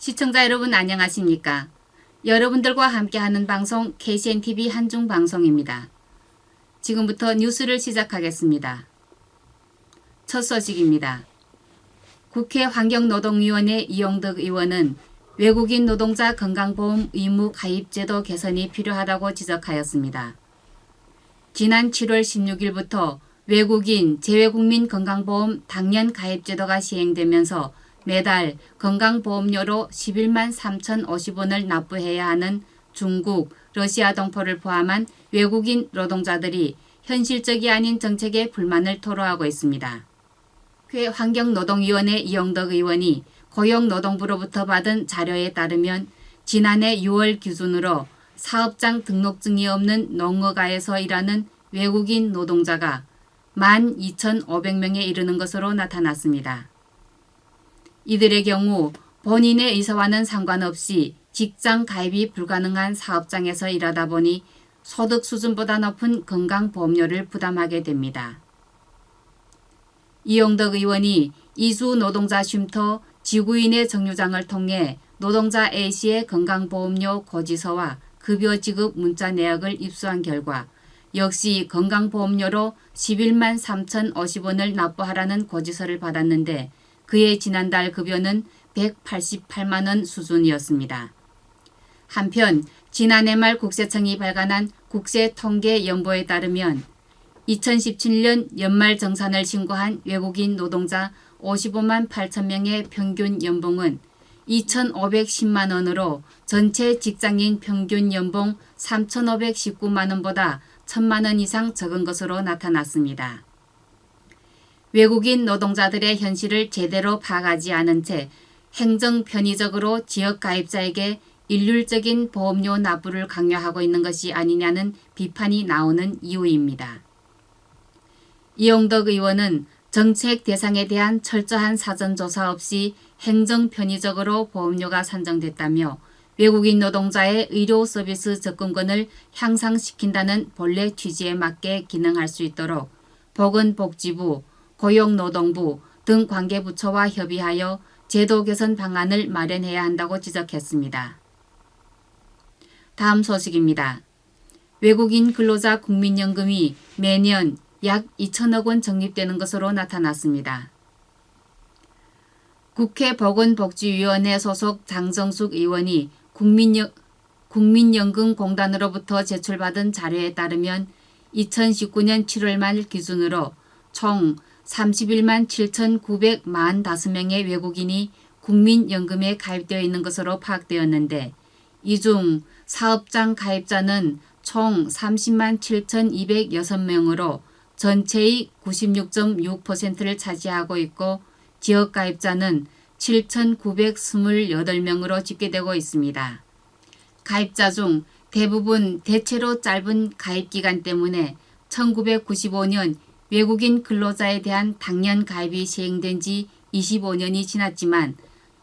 시청자 여러분 안녕하십니까? 여러분들과 함께하는 방송 KCNTV 한중방송입니다. 지금부터 뉴스를 시작하겠습니다. 첫 소식입니다. 국회 환경노동위원회 이용덕 의원은 외국인 노동자 건강보험 의무 가입제도 개선이 필요하다고 지적하였습니다. 지난 7월 16일부터 외국인 재외국민 건강보험 당년 가입제도가 시행되면서 매달 건강보험료로 11만 3,050원을 납부해야 하는 중국, 러시아 동포를 포함한 외국인 노동자들이 현실적이 아닌 정책에 불만을 토로하고 있습니다. 회 환경노동위원회 이용덕 의원이 고용노동부로부터 받은 자료에 따르면 지난해 6월 기준으로 사업장 등록증이 없는 농어가에서 일하는 외국인 노동자가 12,500명에 이르는 것으로 나타났습니다. 이들의 경우 본인의 의사와는 상관없이 직장 가입이 불가능한 사업장에서 일하다 보니 소득 수준보다 높은 건강보험료를 부담하게 됩니다. 이용덕 의원이 이주 노동자 쉼터 지구인의 정류장을 통해 노동자 A씨의 건강보험료 고지서와 급여 지급 문자 내역을 입수한 결과 역시 건강보험료로 11만 3,050원을 납부하라는 고지서를 받았는데 그의 지난달 급여는 188만 원 수준이었습니다. 한편 지난해 말 국세청이 발간한 국세통계연보에 따르면 2017년 연말 정산을 신고한 외국인 노동자 55만 8천 명의 평균 연봉은 2,510만 원으로 전체 직장인 평균 연봉 3,519만 원보다 1,000만 원 이상 적은 것으로 나타났습니다. 외국인 노동자들의 현실을 제대로 파악하지 않은 채 행정 편의적으로 지역 가입자에게 일률적인 보험료 납부를 강요하고 있는 것이 아니냐는 비판이 나오는 이유입니다. 이용덕 의원은 정책 대상에 대한 철저한 사전조사 없이 행정 편의적으로 보험료가 산정됐다며 외국인 노동자의 의료 서비스 접근권을 향상시킨다는 본래 취지에 맞게 기능할 수 있도록 보건복지부, 고용노동부 등 관계부처와 협의하여 제도 개선 방안을 마련해야 한다고 지적했습니다. 다음 소식입니다. 외국인 근로자 국민연금이 매년 약 2천억 원 적립되는 것으로 나타났습니다. 국회 보건복지위원회 소속 장정숙 의원이 국민연금공단으로부터 제출받은 자료에 따르면 2019년 7월 말 기준으로 총 31만 7,945명의 외국인이 국민연금에 가입되어 있는 것으로 파악되었는데 이 중 사업장 가입자는 총 30만 7,206명으로 전체의 96.6%를 차지하고 있고 지역 가입자는 7,928명으로 집계되고 있습니다. 가입자 중 대부분 대체로 짧은 가입기간 때문에 1995년 외국인 근로자에 대한 당년 가입이 시행된 지 25년이 지났지만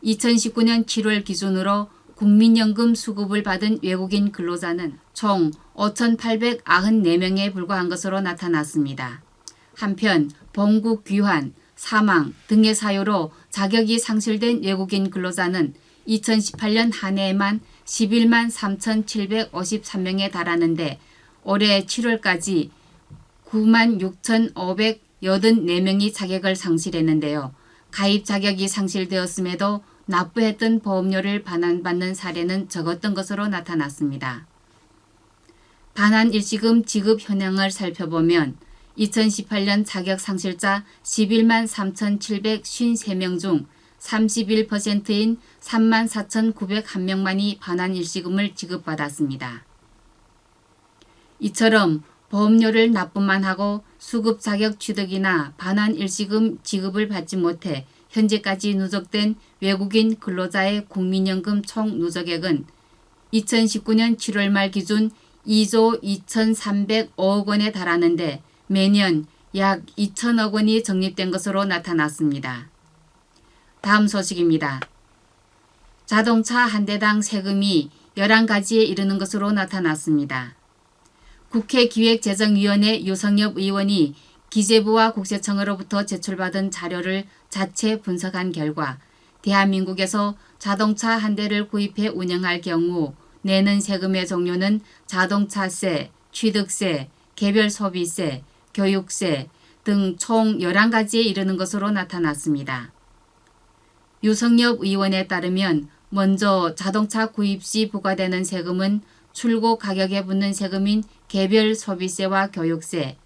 2019년 7월 기준으로 국민연금 수급을 받은 외국인 근로자는 총 5,894명에 불과한 것으로 나타났습니다. 한편 본국 귀환, 사망 등의 사유로 자격이 상실된 외국인 근로자는 2018년 한 해에만 11만 3,753명에 달하는데 올해 7월까지 9만 6,584명이 자격을 상실했는데요. 가입 자격이 상실되었음에도 납부했던 보험료를 반환받는 사례는 적었던 것으로 나타났습니다. 반환일시금 지급 현황을 살펴보면 2018년 자격 상실자 11만 3,753명 중 31%인 3만 4,901명만이 반환일시금을 지급받았습니다. 이처럼 보험료를 납부만 하고 수급 자격 취득이나 반환일시금 지급을 받지 못해 현재까지 누적된 외국인 근로자의 국민연금 총 누적액은 2019년 7월 말 기준 2조 2,305억 원에 달하는데 매년 약 2천억 원이 적립된 것으로 나타났습니다. 다음 소식입니다. 자동차 한 대당 세금이 11가지에 이르는 것으로 나타났습니다. 국회 기획재정위원회 유성엽 의원이 기재부와 국세청으로부터 제출받은 자료를 자체 분석한 결과 대한민국에서 자동차 한 대를 구입해 운영할 경우 내는 세금의 종류는 자동차세, 취득세, 개별소비세, 교육세 등 총 11가지에 이르는 것으로 나타났습니다. 유성엽 의원에 따르면 먼저 자동차 구입 시 부과되는 세금은 출고 가격에 붙는 세금인 개별소비세와 교육세,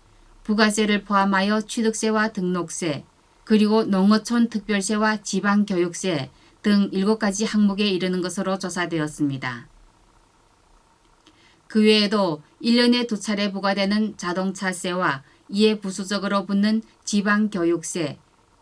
부가세를 포함하여 취득세와 등록세, 그리고 농어촌 특별세와 지방교육세 등 7가지 항목에 이르는 것으로 조사되었습니다. 그 외에도 1년에 2차례 부과되는 자동차세와 이에 부수적으로 붙는 지방교육세,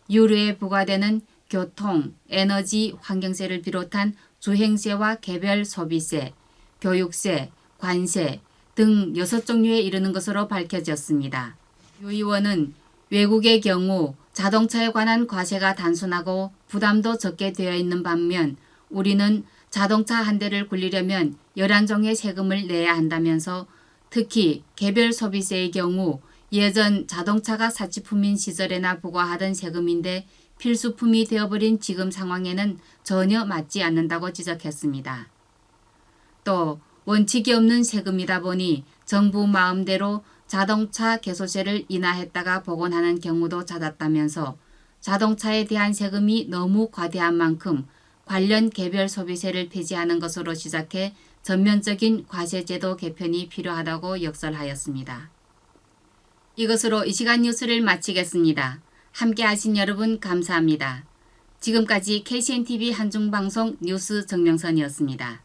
유류에 부과되는 교통, 에너지, 환경세를 비롯한 주행세와 개별소비세, 교육세, 관세 등 6종류에 이르는 것으로 밝혀졌습니다. 유 의원은 외국의 경우 자동차에 관한 과세가 단순하고 부담도 적게 되어 있는 반면 우리는 자동차 한 대를 굴리려면 11종의 세금을 내야 한다면서 특히 개별소비세의 경우 예전 자동차가 사치품인 시절에나 부과하던 세금인데 필수품이 되어버린 지금 상황에는 전혀 맞지 않는다고 지적했습니다. 또 원칙이 없는 세금이다 보니 정부 마음대로 자동차 개소세를 인하했다가 복원하는 경우도 잦았다면서 자동차에 대한 세금이 너무 과대한 만큼 관련 개별 소비세를 폐지하는 것으로 시작해 전면적인 과세제도 개편이 필요하다고 역설하였습니다. 이것으로 이 시간 뉴스를 마치겠습니다. 함께 하신 여러분 감사합니다. 지금까지 KCNTV 한중방송 뉴스 정명선이었습니다.